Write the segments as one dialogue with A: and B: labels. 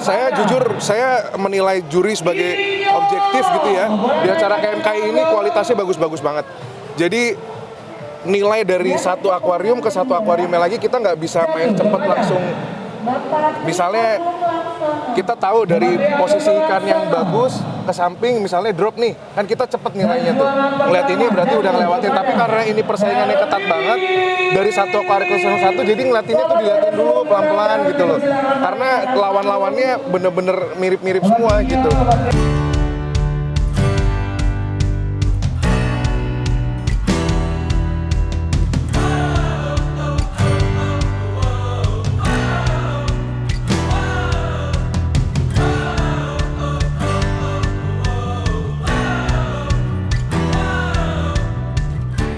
A: Saya jujur, saya menilai juri sebagai objektif gitu ya. Di acara KMKI ini kualitasnya bagus-bagus banget. Jadi nilai dari satu akuarium ke satu akuariumnya lagi kita nggak bisa main cepet langsung. Misalnya kita tahu dari posisi ikan yang bagus ke samping misalnya drop nih, kan kita cepet nilainya tuh. Ngeliat ini berarti udah ngelewatin, tapi karena ini persaingannya ketat banget dari satu akuarium ke satu, jadi ngeliatinnya tuh diliatin dulu pelan-pelan gitu loh. Karena lawan-lawannya bener-bener mirip-mirip semua gitu.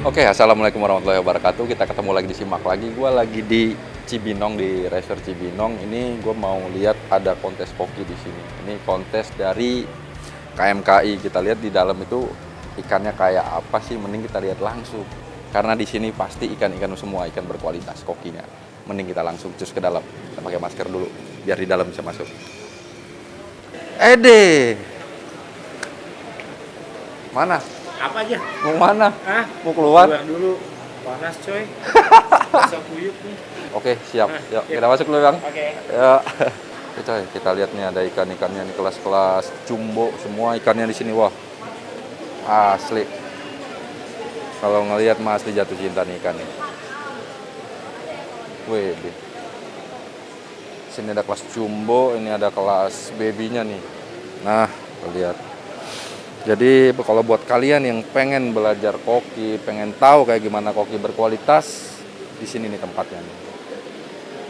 B: Oke, assalamualaikum warahmatullahi wabarakatuh. Kita ketemu lagi di Simak lagi. Gue lagi di Cibinong, di Resort Cibinong. Ini gue mau lihat ada kontes koki di sini. Ini kontes dari KMKI. Kita lihat di dalam itu ikannya kayak apa sih? Mending kita lihat langsung. Karena di sini pasti ikan-ikan semua, ikan berkualitas kokinya. Mending kita langsung cus ke dalam. Kita pakai masker dulu, biar di dalam bisa masuk. Ede, mana?
C: Apa aja?
B: Mau mana?
C: Hah?
B: Mau keluar?
C: Keluar dulu. Panas coy. Bisa kuyup nih.
B: Oke, siap. Yuk,
C: Yuk.
B: kita masuk dulu, Bang.
C: Oke.
B: Ya. Oke, coy, kita lihat nih ada ikan-ikannya nih kelas-kelas jumbo semua ikannya di sini. Wah. Asli. Kalau ngelihat mah asli jatuh cinta nih ikan nih. Wih. Sini ada kelas jumbo, ini ada kelas baby-nya nih. Nah, lihat. Jadi kalau buat kalian yang pengen belajar koki, pengen tahu kayak gimana koki berkualitas, di sini nih tempatnya nih.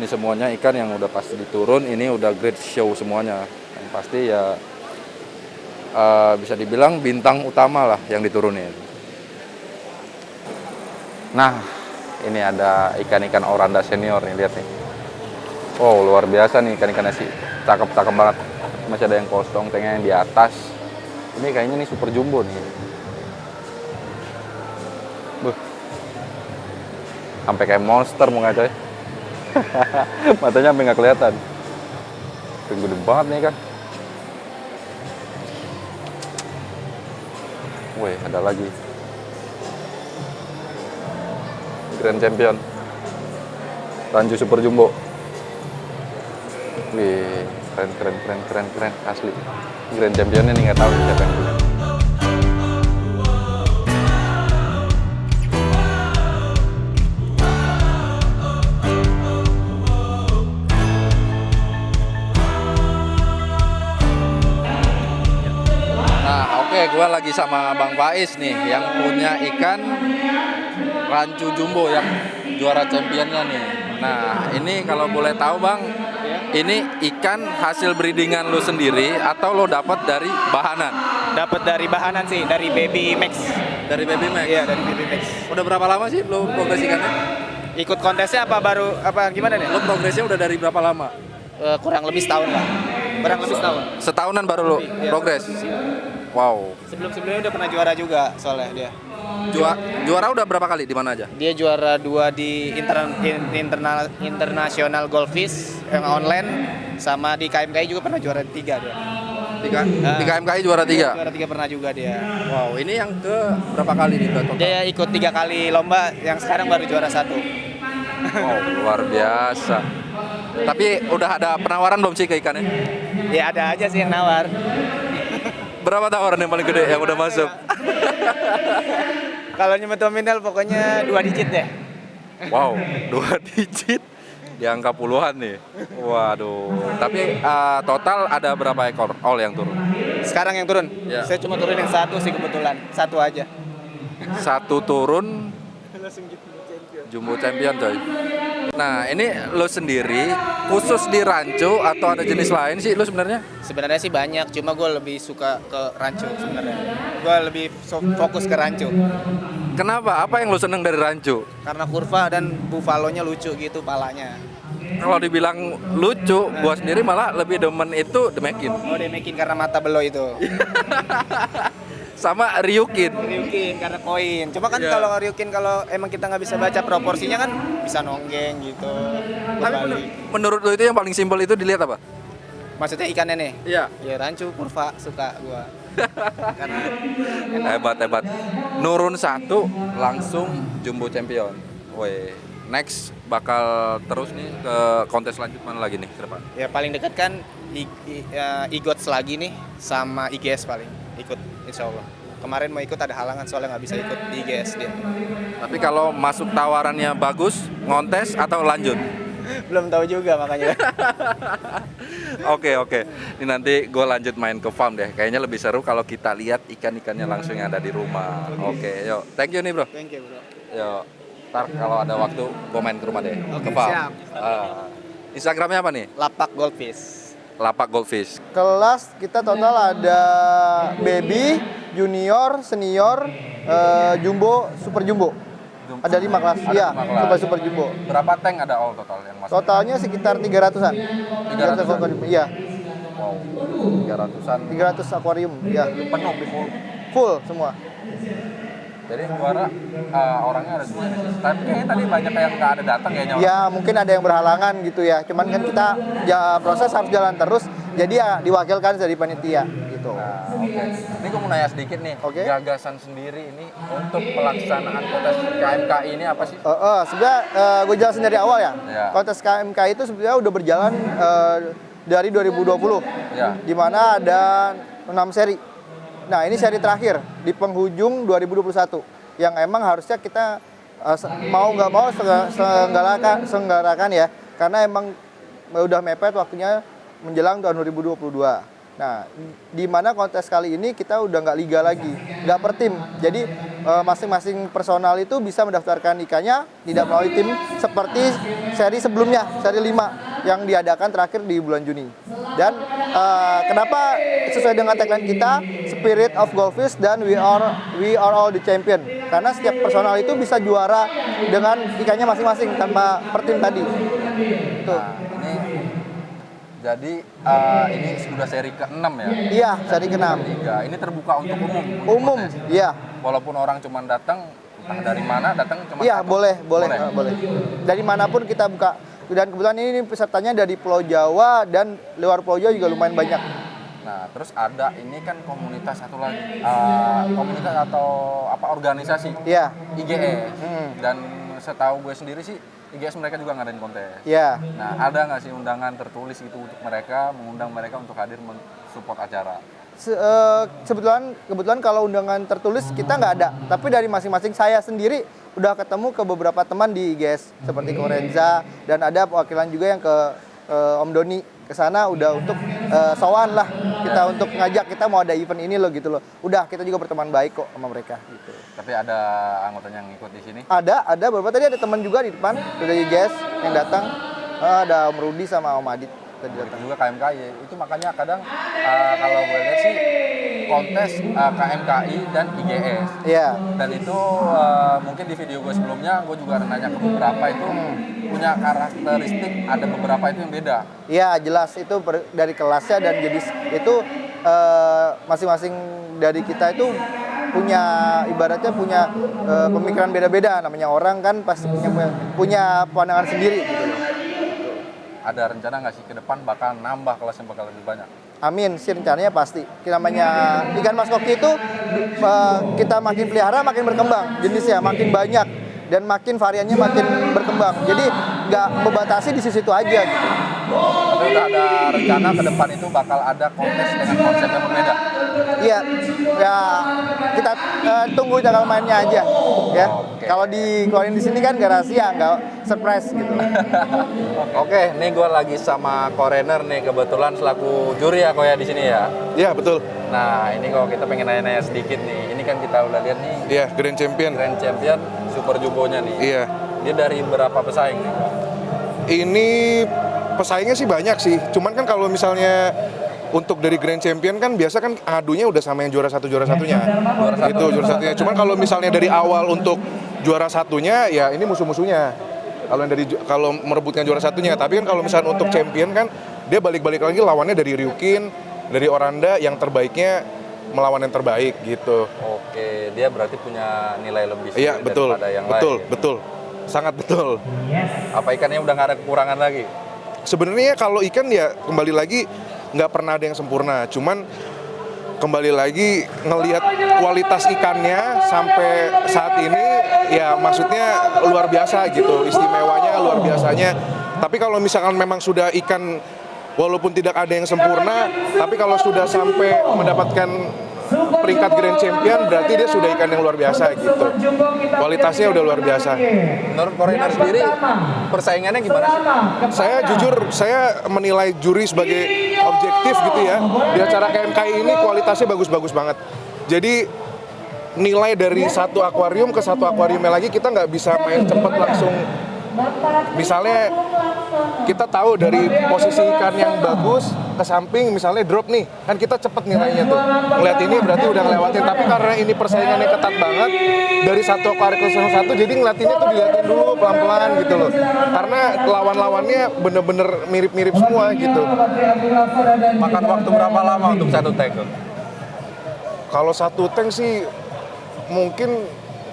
B: Ini semuanya ikan yang udah pasti diturun, ini udah grade show semuanya. Yang pasti ya bisa dibilang bintang utama lah yang diturunin. Nah, ini ada ikan-ikan oranda senior nih, lihat nih. Oh, luar biasa nih ikan-ikannya sih. Cakep-cakep banget. Masih ada yang kosong, tengahnya yang di atas. Ini kayaknya nih super jumbo nih. Buh. Sampai kayak monster muka coy. Matanya sampai nggak kelihatan. Gede banget nih kan. Wih, ada lagi. Grand Champion. Ranju super jumbo. Wih, keren asli. Grand Championnya nih nggak tahu siapa yang punya. Nah, oke, gue lagi sama Bang Faiz nih yang punya ikan rancu jumbo yang juara championnya nih. Nah, ini kalau boleh tahu Bang, ini ikan hasil breedingan lu sendiri atau lo dapat dari bahanan?
C: Dapat dari bahanan sih, dari Baby Max.
B: Dari Baby Max?
C: Iya, dari Baby Max.
B: Udah berapa lama sih lo progres ikannya?
C: Ikut kontesnya apa baru apa gimana nih?
B: Lo progresnya udah dari berapa lama?
C: Kurang lebih setahun lah. Kurang lebih setahun.
B: Setahunan baru lo
C: Iya.
B: progres? Wow.
C: Sebelum-sebelumnya udah pernah juara juga soalnya dia.
B: Juara udah berapa kali? Di mana aja?
C: Dia juara 2 di internasional Goldfish yang online, sama di KMKI juga pernah juara 3 dia.
B: Di KMKI juara 3?
C: Juara 3 pernah juga dia.
B: Wow, ini yang ke berapa kali nih total?
C: Dia ikut 3 kali lomba, yang sekarang baru juara 1.
B: Wow, luar biasa. Tapi udah ada penawaran belum sih ke ikannya?
C: Ya ada aja sih yang nawar.
B: Berapa tawaran yang paling gede yang udah masuk?
C: Kalau nyemet nominal pokoknya 2 digit deh.
B: Wow, 2 digit di angka puluhan nih. Waduh. Tapi total ada berapa ekor all yang turun?
C: Sekarang yang turun?
B: Ya.
C: Saya cuma turun yang 1 sih kebetulan. 1 aja.
B: 1 turun jumbo champion coy. Nah, ini lo sendiri khusus di rancu atau ada jenis lain sih lo sebenarnya?
C: Sebenarnya sih banyak, cuma gue lebih suka ke rancu sebenarnya. Gue lebih fokus ke rancu.
B: Kenapa? Apa yang lo seneng dari rancu?
C: Karena kurva dan bufalonya lucu gitu palanya.
B: Kalau dibilang lucu, gua sendiri malah lebih demen itu demekin.
C: Oh, dia making karena mata belo itu.
B: Sama Ryukin.
C: Ryukin karena koin. Cuma kan
B: Iya.
C: kalau Ryukin kalau emang kita nggak bisa baca proporsinya kan bisa nonggeng gitu.
B: Tapi
C: Berbalik.
B: menurut lo itu yang paling simpel itu dilihat apa?
C: Maksudnya ikannya nih?
B: Iya.
C: Ya rancu, kurva, suka gua. Karena
B: Hebat. Nurun 1 langsung jumbo champion. Woi, next bakal terus nih ke kontes lanjut mana lagi nih ke depan?
C: ya paling dekat kan IGOTS lagi nih sama IGS paling ikut insya Allah. Kemarin mau ikut ada halangan soalnya nggak bisa ikut di IGS dia.
B: Tapi kalau masuk tawarannya bagus, ngontes atau lanjut?
C: Belum tahu juga makanya.
B: Oke. Ini nanti gue lanjut main ke farm deh. Kayaknya lebih seru kalau kita lihat ikan-ikannya langsung yang ada di rumah. Oke, yuk. Thank you nih bro.
C: Thank you bro.
B: Yuk. Ntar kalau ada waktu gue main ke rumah deh.
C: Oke,
B: Ke farm.
C: siap.
B: Instagramnya apa nih?
C: Lapak Goldfish.
B: Lapak Goldfish.
D: Kelas kita total ada baby, junior, senior, jumbo, super jumbo. Ada 5 kelas.
B: Ada
D: Iya,
B: 5 kelas.
D: super jumbo.
B: Berapa tank ada all total yang masuk?
D: Totalnya sekitar 300-an.
B: 300-an?
D: Iya,
B: Wow, 300-an.
D: 300 akuarium. Iya,
B: Penuh, full.
D: full semua.
B: Jadi juara orangnya ada semua ini. Tapi kayaknya tadi banyak yang nggak ada datang kayaknya.
D: Ya, mungkin ada yang berhalangan gitu ya. Cuman kan kita proses harus jalan terus. Jadi ya diwakilkan dari panitia gitu.
B: Nah, oke. Ini gue mau nanya sedikit nih.
D: Oke.
B: Gagasan sendiri ini untuk pelaksanaan kontes KMKI ini apa sih?
D: Sebenarnya gue jelasin dari awal ya.
B: Ya.
D: Kontes KMK itu sebenarnya udah berjalan dari 2020.
B: Ya.
D: Di mana ada 6 seri. Nah, ini seri terakhir di penghujung 2021 yang emang harusnya kita mau nggak mau selenggarakan ya, karena emang udah mepet waktunya menjelang tahun 2022. Nah, di mana kontes kali ini kita udah nggak liga lagi, nggak per tim. Jadi masing-masing personal itu bisa mendaftarkan ikannya tidak melalui tim seperti seri sebelumnya, seri 5 yang diadakan terakhir di bulan Juni. Dan kenapa sesuai dengan tagline kita, Spirit of Goldfish dan we are all the champion. Karena setiap personal itu bisa juara dengan ikannya masing-masing tanpa per tim tadi. Tuh.
B: Nah, ini jadi ini sudah seri ke-6 ya?
D: Iya, seri ke-6.
B: Liga. Ini terbuka untuk umum.
D: Umum, iya.
B: Walaupun orang cuma datang entah dari mana datang cuma
D: Iya,
B: satu.
D: boleh. Dari manapun kita buka. Dan kebetulan ini pesertanya dari Pulau Jawa dan luar Pulau Jawa juga lumayan banyak.
B: Nah, terus ada ini kan komunitas satu lagi, komunitas atau apa organisasi
D: Iya.
B: IGS. Dan setahu gue sendiri sih IGS mereka juga ngadain kontes.
D: Iya.
B: Nah, ada nggak sih undangan tertulis itu untuk mereka, mengundang mereka untuk hadir mensupport acara?
D: Kebetulan kalau undangan tertulis kita nggak ada. Tapi dari masing-masing saya sendiri udah ketemu ke beberapa teman di IGS seperti Korenza dan ada perwakilan juga yang ke Om Doni ke sana udah untuk sowan lah kita untuk ngajak kita mau ada event ini loh gitu loh. Udah kita juga berteman baik kok sama mereka gitu.
B: Tapi ada anggotanya yang ikut di sini?
D: Ada beberapa tadi ada teman juga di depan dari IGS yang datang. Ada Om Rudi sama Om Adit tadi datang.
B: Juga KMKI. Itu makanya kadang kalau gue lihat sih kontes KMKI dan IGS.
D: Iya.
B: Dan itu mungkin di video gue sebelumnya gue juga nanya ke beberapa itu punya karakteristik, ada beberapa itu yang beda.
D: Iya, jelas itu dari kelasnya dan jenis itu masing-masing dari kita itu punya ibaratnya punya pemikiran beda-beda. Namanya orang kan pasti punya pandangan sendiri gitu loh.
B: Ada rencana nggak sih ke depan bakal nambah kelas yang bakal lebih banyak?
D: Amin, sih rencananya pasti. Namanya ikan mas koki itu kita makin pelihara makin berkembang jenisnya, makin banyak dan makin variannya makin berkembang. Jadi nggak membatasi di situ aja gitu.
B: Tapi udah ada rencana ke depan itu bakal ada kontes dengan konsep yang berbeda.
D: Iya, ya kita tunggu tanggal mainnya aja, ya.
B: Oke.
D: Kalau dikeluarin di sini kan nggak rahasia, nggak surprise gitu.
B: Oke, nih gue lagi sama Korener nih kebetulan selaku juri ya kok ya di sini ya.
A: Iya, betul.
B: Nah, ini kalau kita pengen nanya-nanya sedikit nih. Ini kan kita udah lihat nih
A: Iya, Grand Champion.
B: Grand Champion Super Jumbo-nya nih.
A: Iya.
B: Dia dari berapa pesaing nih?
A: Ini pesaingnya sih banyak sih. Cuman kan kalau misalnya untuk dari Grand Champion kan biasa kan adunya udah sama yang juara satunya. Itu juara satunya. Cuman kalau misalnya dari awal untuk juara satunya ya ini musuh-musuhnya. Kalau merebutkan juara satunya, tapi kan kalau misalnya untuk champion kan dia balik-balik lagi lawannya dari Ryukin, dari Oranda yang terbaiknya melawan yang terbaik gitu.
B: Oke, dia berarti punya nilai lebih
A: Iya, betul.
B: daripada yang
A: Betul,
B: lain.
A: betul. Sangat betul.
B: Apa ikannya udah nggak ada kekurangan lagi?
A: Sebenarnya kalau ikan ya kembali lagi nggak pernah ada yang sempurna. Cuman kembali lagi ngelihat kualitas ikannya sampai saat ini ya maksudnya luar biasa gitu, istimewanya luar biasanya. Tapi kalau misalkan memang sudah ikan walaupun tidak ada yang sempurna, tapi kalau sudah sampai mendapatkan peringkat Grand Champion berarti dia sudah ikan yang luar biasa gitu. Kualitasnya udah luar biasa.
B: Menurut Korener sendiri persaingannya gimana sih?
A: Saya jujur, saya menilai juri sebagai objektif gitu ya. Di acara KMKI ini kualitasnya bagus-bagus banget. Jadi nilai dari satu akuarium ke satu akuariumnya lagi kita nggak bisa main cepet langsung. Misalnya kita tahu dari posisi ikan yang bagus ke samping misalnya drop nih, kan kita cepet nilainya tuh. Ngeliat ini berarti udah ngelewatin, tapi karena ini persaingannya ketat banget dari satu akuarium ke satu, jadi ngeliatinnya tuh diliatin dulu pelan-pelan gitu loh. Karena lawan-lawannya bener-bener mirip-mirip semua gitu.
B: Makan waktu berapa lama untuk satu tank?
A: Kalau satu tank sih mungkin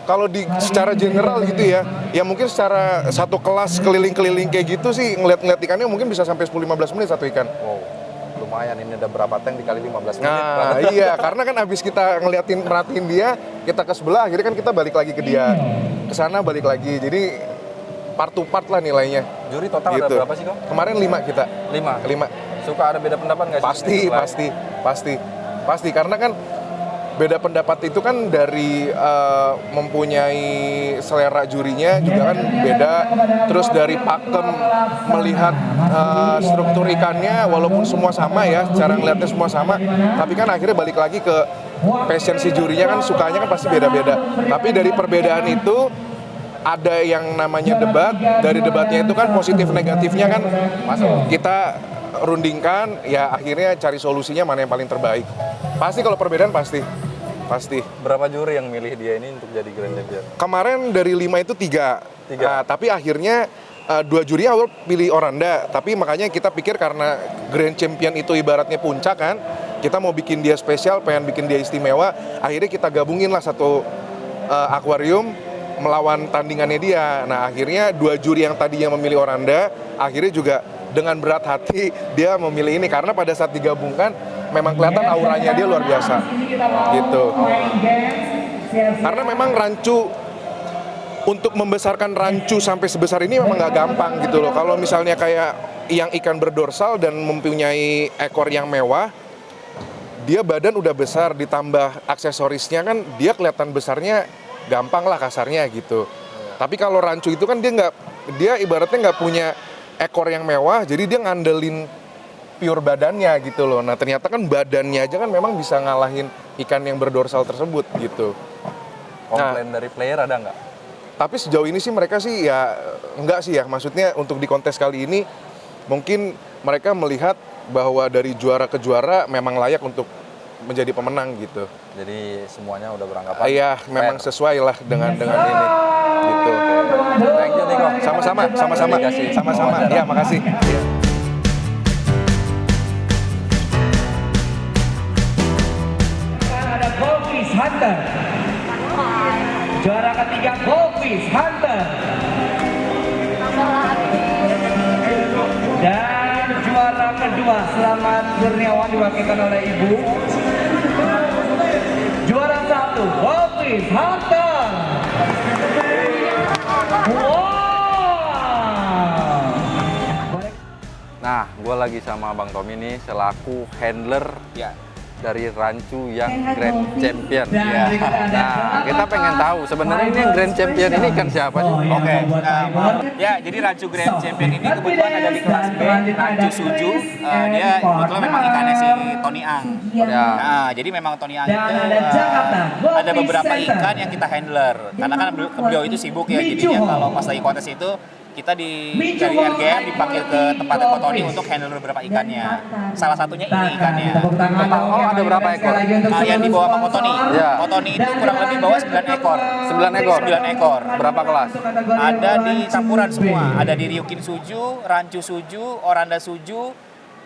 A: kalau di secara general gitu ya mungkin secara satu kelas keliling-keliling kayak gitu sih ngeliat ikannya mungkin bisa sampai 10-15 menit satu ikan.
B: Wow, lumayan ini ada berapa tank dikali 15 menit.
A: Nah iya, karena kan abis kita merhatiin dia, kita ke sebelah, akhirnya kan kita balik lagi ke dia, ke sana balik lagi, jadi part to part lah nilainya.
B: Juri total
A: gitu.
B: ada berapa sih kok?
A: Kemarin 5 kita.
B: 5. Suka ada beda pendapat nggak sih?
A: Pasti karena kan beda pendapat itu kan dari mempunyai selera jurinya juga kan beda, terus dari pakem melihat struktur ikannya walaupun semua sama ya, cara ngeliatnya semua sama, tapi kan akhirnya balik lagi ke passion si jurinya kan sukanya kan pasti beda-beda. Tapi dari perbedaan itu ada yang namanya debat, dari debatnya itu kan positif negatifnya kan masuk, kita rundingkan ya akhirnya cari solusinya mana yang paling terbaik. Pasti kalau perbedaan pasti.
B: Berapa juri yang milih dia ini untuk jadi Grand Champion?
A: Kemarin dari 5 itu 3. Nah, tapi akhirnya 2 juri awal pilih Oranda, tapi makanya kita pikir karena Grand Champion itu ibaratnya puncak kan, kita mau bikin dia spesial, pengen bikin dia istimewa, akhirnya kita gabungin lah satu akuarium melawan tandingannya dia. Nah akhirnya 2 juri yang tadinya memilih Oranda, akhirnya juga dengan berat hati dia memilih ini karena pada saat digabungkan memang kelihatan auranya dia luar biasa gitu. Karena memang rancu, untuk membesarkan rancu sampai sebesar ini memang nggak gampang gitu loh. Kalau misalnya kayak yang ikan berdorsal dan mempunyai ekor yang mewah, dia badan udah besar ditambah aksesorisnya kan dia kelihatan besarnya gampang lah kasarnya gitu. Tapi kalau rancu itu kan dia ibaratnya nggak punya ekor yang mewah, jadi dia ngandelin pure badannya gitu loh. Nah ternyata kan badannya aja kan memang bisa ngalahin ikan yang berdorsal tersebut gitu.
B: Komplain dari player ada nggak?
A: Tapi sejauh ini sih mereka sih ya enggak sih ya. Maksudnya untuk di kontes kali ini mungkin mereka melihat bahwa dari juara ke juara memang layak untuk menjadi pemenang gitu.
B: Jadi semuanya udah beranggapan.
A: Iya, memang sesuai lah dengan ini gitu.
B: Thank you Niko.
A: Sama-sama. Iya, makasih. Iya.
E: Ada Goldfish Hunter. Juara ketiga Goldfish Hunter. Dan juara kedua Selamat Kurniawan diwakilkan oleh Ibu. Juara 1 Goldfish Hunter. Wow.
B: Nah, gue lagi sama Bang Tommy nih selaku handler
C: Ya.
B: dari rancu yang Grand Champion. Ya. Nah, kita pengen tahu sebenarnya ini yang Grand Champion ini kan siapa sih?
C: Oke, ya jadi rancu Grand Champion ini kebetulan ada di kelas B, rancu suju. Dia kebetulan memang ikannya si Tony Ang.
B: Ya.
C: Nah, jadi memang Tony Ang itu ada beberapa ikan yang kita handler. Karena kan beliau itu sibuk ya, jadinya kalau pas lagi kontes itu kita dari RGM dipanggil ke tempatnya Ko Tony untuk handle beberapa ikannya. Salah satunya ini ikannya.
B: Oh, ada berapa ekor?
C: Yang dibawa sama Ko Tony.
B: Ya.
C: Ko Tony itu kurang lebih bawa 9 ekor.
B: 9 ekor?
C: 9 ekor.
B: Berapa kelas?
C: Ada di campuran semua. Ada di Ryukin Suju, Rancu Suju, Oranda Suju,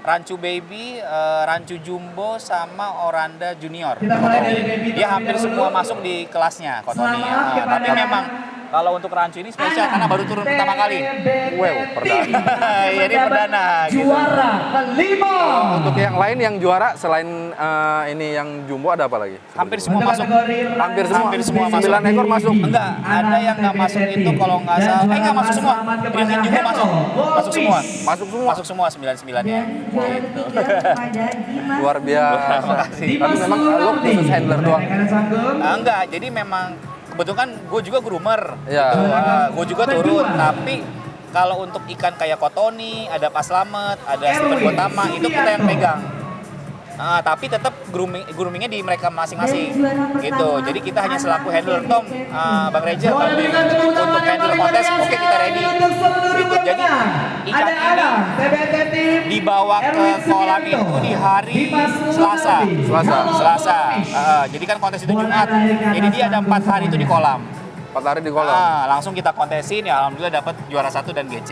C: Rancu Baby, Rancu Jumbo, sama Oranda Junior. Dia hampir semua masuk di kelasnya Ko Tony. Tapi memang Kalau untuk rancu ini spesial karena baru turun pertama kali.
B: Wow, perdana.
C: Ini perdana gitu.
E: Juara kelima.
B: Untuk yang lain yang juara selain ini yang jumbo ada apa lagi?
C: Hampir semua masuk.
B: Hampir semua masuk. 9 ekor masuk.
C: Enggak, ada yang nggak masuk itu kalau nggak salah. Nggak masuk semua. Green juga masuk. Masuk semua.
B: Masuk semua.
C: Masuk semua 99-nya. Gitu.
B: Luar biasa. Tapi memang lo khusus handler doang.
C: Enggak, jadi memang kebetulan kan gue juga groomer.
B: Iya.
C: Gitu. Gue juga turun, tapi kalau untuk ikan kayak Kotoni, ada Pak Slamet, ada Stephen Gotama, itu kita yang pegang. Tapi tetap groomingnya di mereka masing-masing gitu. Jadi kita hanya selaku handler. Tom, Bang Reja, untuk handle kontes, oke kita ready gitu. Jadi ikan ini dibawa ke kolam itu di hari Selasa. Jadi kan kontes itu Jumat, jadi dia ada 4 hari itu di kolam.
B: 4 hari di kolam.
C: Langsung kita kontesin, ya alhamdulillah dapat juara 1 dan GC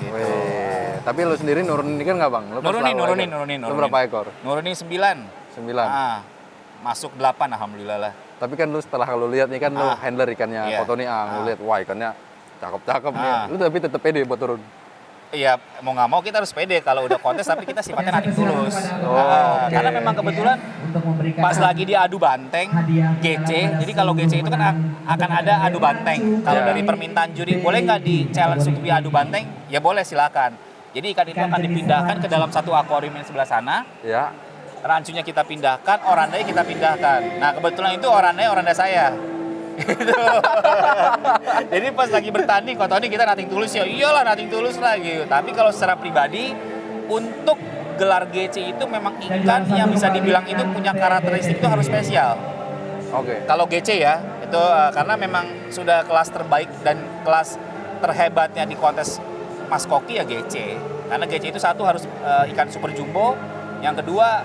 C: gitu.
B: Wih, tapi lu sendiri nurunin ikan nggak bang? Lu pas
C: Nurunin.
B: Lu berapa ekor?
C: Nurunin 9.
B: 9.
C: Masuk 8 alhamdulillah lah.
B: Tapi kan lu setelah lu lihat nih kan lu handler ikannya
C: Iya.
B: Kotoni lu lihat wah ikannya cakep-cakep nih. Lu tapi tetep pede buat turun.
C: Iya, mau nggak mau kita harus pede kalau udah kontes, tapi kita sifatnya nating tulus.
B: oke.
C: Karena memang kebetulan pas lagi di adu banteng GC, jadi kalau GC itu kan akan ada adu banteng. Kalau dari permintaan juri, boleh nggak di challenge untuk di adu banteng? Ya boleh, silakan. Jadi ikan itu akan dipindahkan ke dalam satu akuarium yang sebelah sana.
B: Ya.
C: Rancunya kita pindahkan, orandanya kita pindahkan. Nah kebetulan itu oranda saya. Gitu. Jadi pas lagi bertanding, Kotoni kita nating tulus ya, iyalah nating tulus lagi. Tapi kalau secara pribadi, untuk gelar GC itu memang ikan yang bisa dibilang itu punya karakteristik itu harus spesial.
B: Oke.
C: Kalau GC ya, itu karena memang sudah kelas terbaik dan kelas terhebatnya di kontes Mas Koki ya GC. Karena GC itu satu harus ikan super jumbo, yang kedua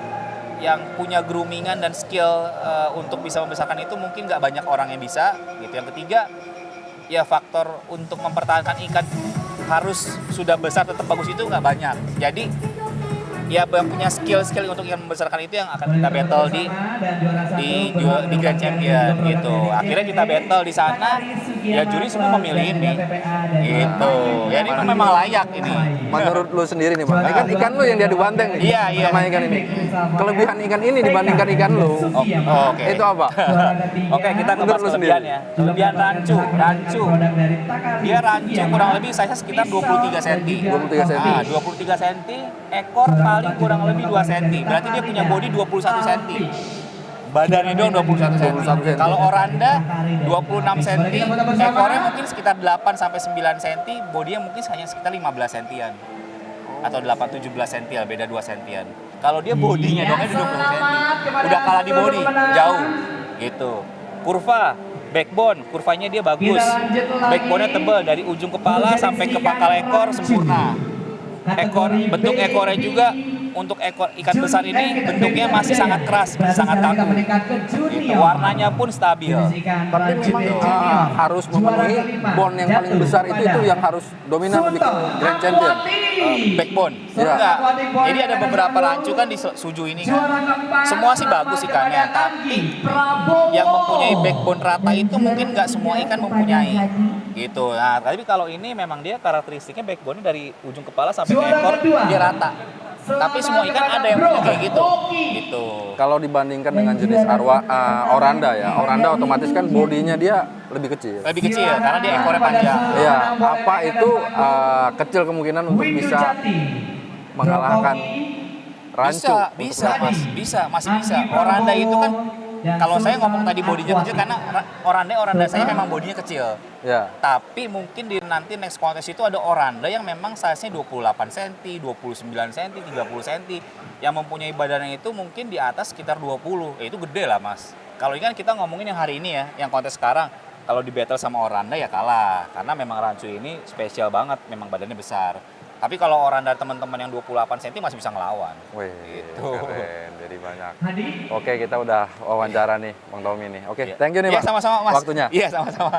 C: yang punya groomingan dan skill untuk bisa membesarkan itu mungkin nggak banyak orang yang bisa gitu. Yang ketiga ya faktor untuk mempertahankan ikan harus sudah besar tetap bagus itu nggak banyak. Jadi ya yang punya skill untuk yang membesarkan itu yang akan kita battle di Grand Champion gitu. Akhirnya kita battle di sana, ya juri semua memilih ini gitu. Ya ini memang layak ini.
B: Menurut lu sendiri nih bang, ikan lu yang diadu banteng nih
C: Iya.
B: sama ikan ini. Kelebihan ikan ini dibandingkan ikan lu,
C: Oke.
B: itu apa?
C: Oke, kita ngebahas
B: Menurut lu
C: kelebihannya. Kelebihan rancu. Dia rancu kurang lebih size sekitar 23 cm.
B: 23 cm.
C: 23 cm, ekor paling kurang lebih 2 cm. Berarti dia punya bodi 21 cm. Badannya doang 21 cm.
B: 21 cm.
C: Kalau oranda 26 cm, ekornya mungkin sekitar 8 sampai 9 cm, bodinya mungkin hanya sekitar 15 cm. Atau 8-17 cm, beda 2 cm. Kalau dia bodinya doangnya 20 cm. Udah kalah di bodi, jauh. Gitu. Kurva, backbone, kurvanya dia bagus. Backbone-nya tebal dari ujung kepala sampai ke pangkal ekor sempurna. Bentuk ekornya juga untuk ekor ikan besar ini bentuknya masih sangat keras, masih sangat kaku. Gitu. Warnanya pun stabil.
B: Tapi memang harus memenuhi bone yang paling besar itu yang harus dominan di Grand Champion.
C: Backbone.
B: Ya.
C: Enggak. Jadi ada beberapa rancu kan di Suju ini kan. Semua sih bagus ikannya, tapi yang mempunyai backbone rata itu mungkin nggak semua ikan mempunyai. Gitu. Nah, tapi kalau ini memang dia karakteristiknya backbone dari ujung kepala sampai ke ekor dia rata. Tapi semua ikan ada yang punya kayak gitu. Gitu.
B: Kalau dibandingkan dengan jenis oranda ya, oranda otomatis kan bodinya dia lebih kecil.
C: Lebih kecil karena dia ekornya panjang.
B: Iya, apa itu kecil kemungkinan untuk bisa mengalahkan rancu?
C: Masih bisa. Oranda itu kan kalau saya ngomong tadi bodinya kecil karena oranda saya memang bodinya kecil.
B: Ya.
C: Tapi mungkin di nanti next contest itu ada oranda yang memang size-nya 28 cm, 29 cm, 30 cm. Yang mempunyai badannya itu mungkin di atas sekitar 20. Itu gede lah mas. Kalau ini kan kita ngomongin yang hari ini ya, yang kontes sekarang. Kalau di battle sama oranda ya kalah. Karena memang rancu ini spesial banget, memang badannya besar. Tapi kalau oranda teman-teman yang 28 cm masih bisa ngelawan.
B: Wih,
C: Gitu.
B: keren. Jadi banyak. Oke, kita udah wawancara nih Bang Tommy nih. Oke,
C: Iya.
B: thank you nih
C: Iya,
B: Bang.
C: sama-sama mas.
B: Waktunya.
C: Iya, sama-sama.